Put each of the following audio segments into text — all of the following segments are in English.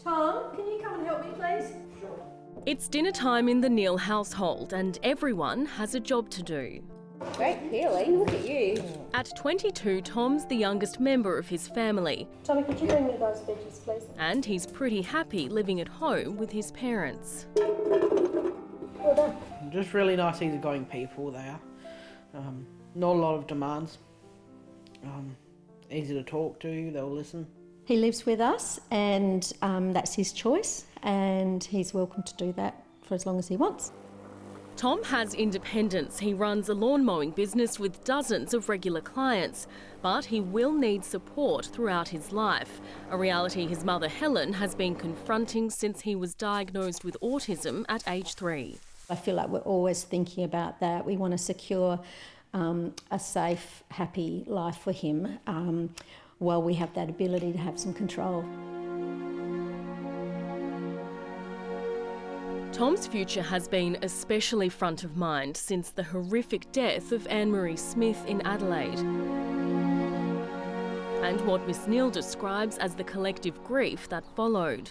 Tom, can you come and help me, please? Sure. It's dinner time in the Neal household and everyone has a job to do. Great peeling, look at you. At 22, Tom's the youngest member of his family. Tommy, could you bring me those veggies, please? And he's pretty happy living at home with his parents. Well done. Just really nice, easygoing people they are. Not a lot of demands. Easy to talk to, they'll listen. He lives with us and that's his choice and he's welcome to do that for as long as he wants. Tom has independence. He runs a lawn mowing business with dozens of regular clients, but he will need support throughout his life, a reality his mother Helen has been confronting since he was diagnosed with autism at age 3. I feel like we're always thinking about that. We want to secure a safe, happy life for him while we have that ability to have some control. Tom's future has been especially front of mind since the horrific death of Anne-Marie Smith in Adelaide. And what Miss Neal describes as the collective grief that followed.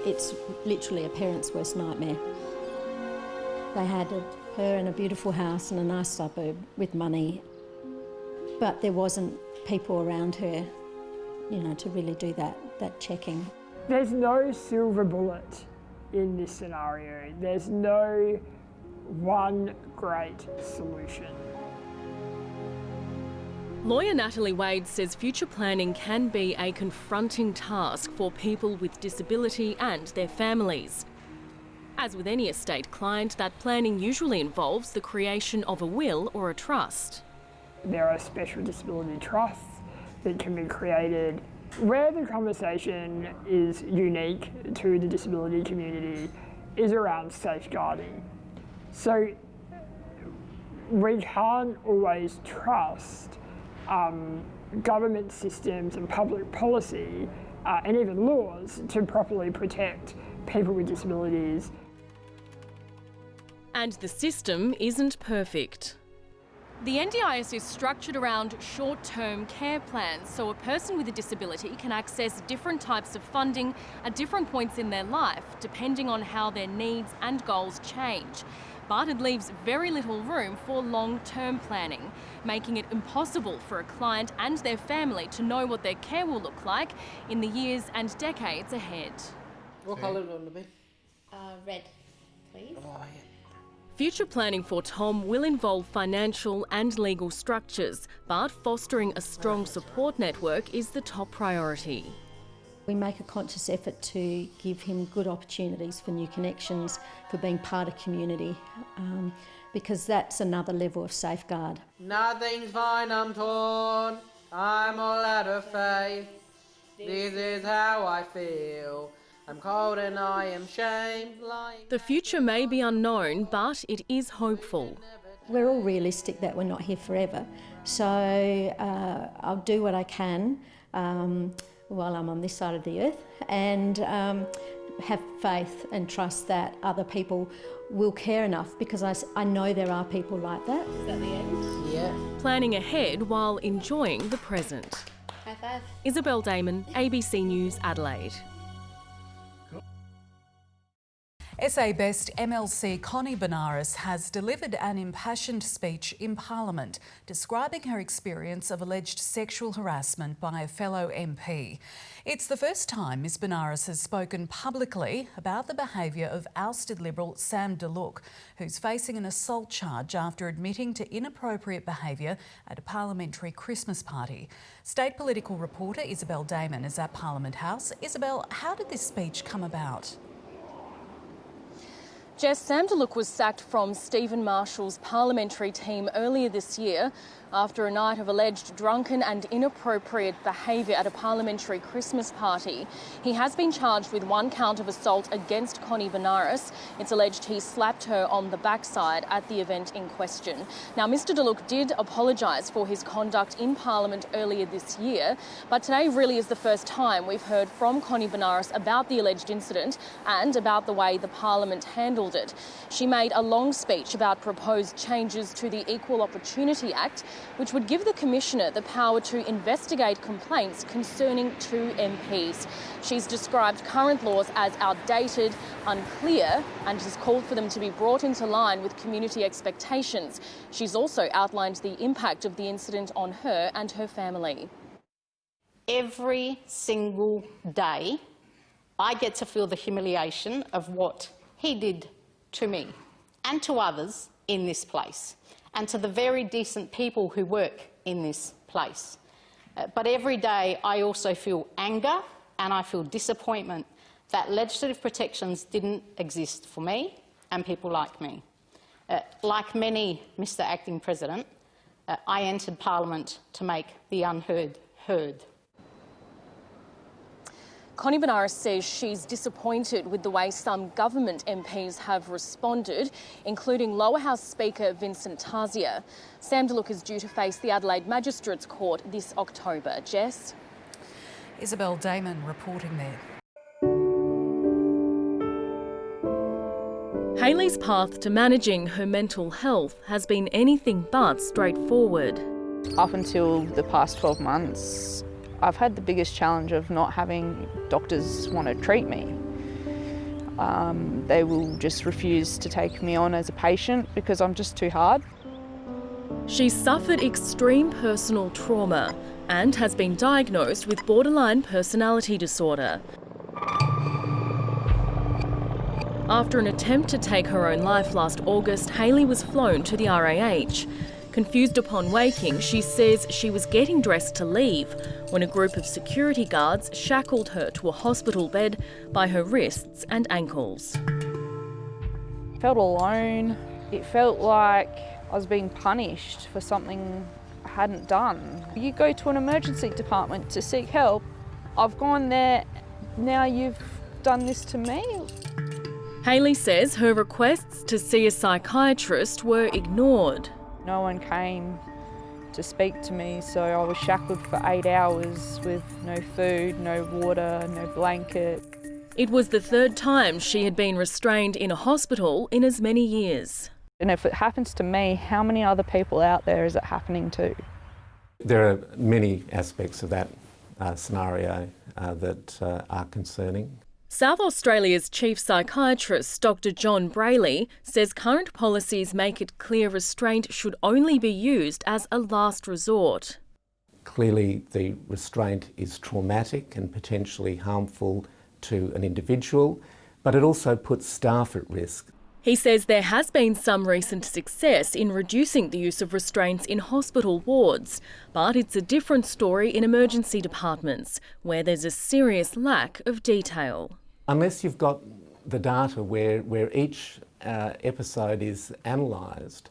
It's literally a parent's worst nightmare. They had her in a beautiful house in a nice suburb with money, but there wasn't people around her, you know, to really do that checking. There's no silver bullet in this scenario. There's no one great solution. Lawyer Natalie Wade says future planning can be a confronting task for people with disability and their families. As with any estate client, that planning usually involves the creation of a will or a trust. There are special disability trusts that can be created where the conversation is unique to the disability community is around safeguarding. So we can't always trust government systems and public policy and even laws to properly protect people with disabilities. And the system isn't perfect. The NDIS is structured around short-term care plans, so a person with a disability can access different types of funding at different points in their life, depending on how their needs and goals change. But it leaves very little room for long-term planning, making it impossible for a client and their family to know what their care will look like in the years and decades ahead. What colour do you want to be? Red, please. Oh, yeah. Future planning for Tom will involve financial and legal structures, but fostering a strong support network is the top priority. We make a conscious effort to give him good opportunities for new connections, for being part of community, because that's another level of safeguard. Nothing's fine, I'm torn, I'm all out of faith. This is how I feel. I'm cold and I am shamed. The future may be unknown, but it is hopeful. We're all realistic that we're not here forever, so I'll do what I can while I'm on this side of the earth and have faith and trust that other people will care enough, because I know there are people like that. Is that the end? Yeah. Planning ahead while enjoying the present. High five. Isabel Dayman, ABC News, Adelaide. SA Best MLC Connie Benares has delivered an impassioned speech in Parliament describing her experience of alleged sexual harassment by a fellow MP. It's the first time Ms Benares has spoken publicly about the behaviour of ousted Liberal Sam DeLuc, who's facing an assault charge after admitting to inappropriate behaviour at a parliamentary Christmas party. State political reporter Isabel Dayman is at Parliament House. Isabel, how did this speech come about? Jess, Sam DeLuc was sacked from Stephen Marshall's parliamentary team earlier this year after a night of alleged drunken and inappropriate behaviour at a parliamentary Christmas party. He has been charged with one count of assault against Connie Benares. It's alleged he slapped her on the backside at the event in question. Now, Mr DeLuc did apologise for his conduct in Parliament earlier this year, but today really is the first time we've heard from Connie Benares about the alleged incident and about the way the Parliament handled it. She made a long speech about proposed changes to the Equal Opportunity Act which would give the Commissioner the power to investigate complaints concerning 2 MPs. She's described current laws as outdated, unclear, and has called for them to be brought into line with community expectations. She's also outlined the impact of the incident on her and her family. Every single day, I get to feel the humiliation of what he did to me and to others in this place, and to the very decent people who work in this place. But every day I also feel anger and I feel disappointment that legislative protections didn't exist for me and people like me. Like many, Mr. Acting President, I entered Parliament to make the unheard heard. Connie Benares says she's disappointed with the way some government MPs have responded, including Lower House Speaker Vincent Tarzia. Sam DeLuca is due to face the Adelaide Magistrates Court this October. Jess? Isabel Dayman reporting there. Hayley's path to managing her mental health has been anything but straightforward. Up until the past 12 months, I've had the biggest challenge of not having doctors want to treat me. They will just refuse to take me on as a patient because I'm just too hard. She's suffered extreme personal trauma and has been diagnosed with borderline personality disorder. After an attempt to take her own life last August, Hayley was flown to the RAH. Confused upon waking, she says she was getting dressed to leave when a group of security guards shackled her to a hospital bed by her wrists and ankles. I felt alone. It felt like I was being punished for something I hadn't done. You go to an emergency department to seek help. I've gone there, now you've done this to me. Hayley says her requests to see a psychiatrist were ignored. No one came to speak to me, so I was shackled for 8 hours with no food, no water, no blanket. It was the 3rd time she had been restrained in a hospital in as many years. And if it happens to me, how many other people out there is it happening to? There are many aspects of that scenario that are concerning. South Australia's chief psychiatrist, Dr John Brayley, says current policies make it clear restraint should only be used as a last resort. Clearly, the restraint is traumatic and potentially harmful to an individual, but it also puts staff at risk. He says there has been some recent success in reducing the use of restraints in hospital wards, but it's a different story in emergency departments, where there's a serious lack of detail. Unless you've got the data where each episode is analysed,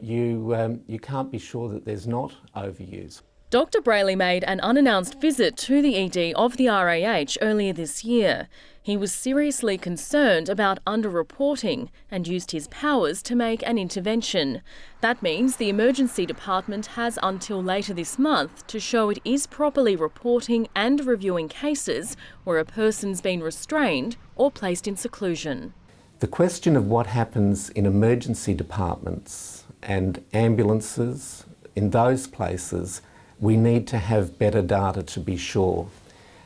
you can't be sure that there's not overuse. Dr Brayley made an unannounced visit to the ED of the RAH earlier this year. He was seriously concerned about underreporting and used his powers to make an intervention. That means the emergency department has until later this month to show it is properly reporting and reviewing cases where a person's been restrained or placed in seclusion. The question of what happens in emergency departments and ambulances, in those places, we need to have better data to be sure.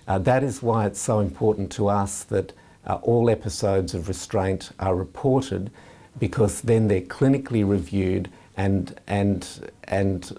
That is why it's so important to us that all episodes of restraint are reported, because then they're clinically reviewed and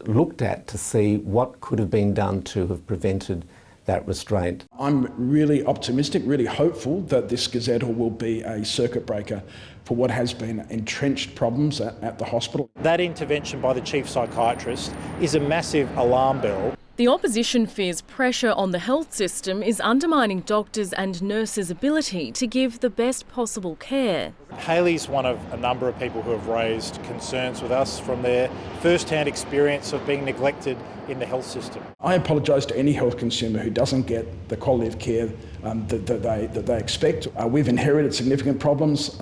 looked at to see what could have been done to have prevented that restraint. I'm really optimistic, really hopeful that this gazettal will be a circuit breaker for what has been entrenched problems at the hospital. That intervention by the chief psychiatrist is a massive alarm bell. The opposition fears pressure on the health system is undermining doctors' and nurses' ability to give the best possible care. Hayley's one of a number of people who have raised concerns with us from their first-hand experience of being neglected in the health system. I apologise to any health consumer who doesn't get the quality of care that they expect. We've inherited significant problems.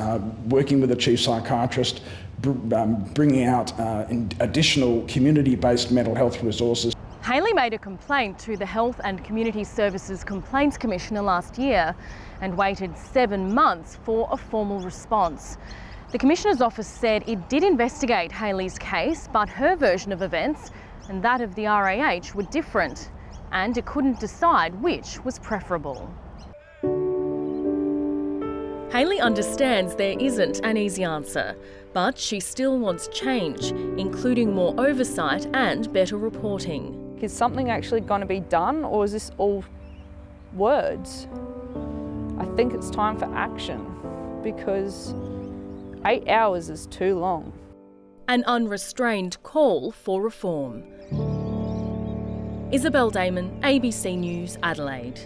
Working with the chief psychiatrist, bringing out additional community-based mental health resources. Hayley made a complaint to the Health and Community Services Complaints Commissioner last year and waited 7 months for a formal response. The Commissioner's office said it did investigate Hayley's case, but her version of events and that of the RAH were different, and it couldn't decide which was preferable. Hayley understands there isn't an easy answer, but she still wants change, including more oversight and better reporting. Is something actually going to be done, or is this all words? I think it's time for action, because 8 hours is too long. An unrestrained call for reform. Isabel Dayman, ABC News, Adelaide.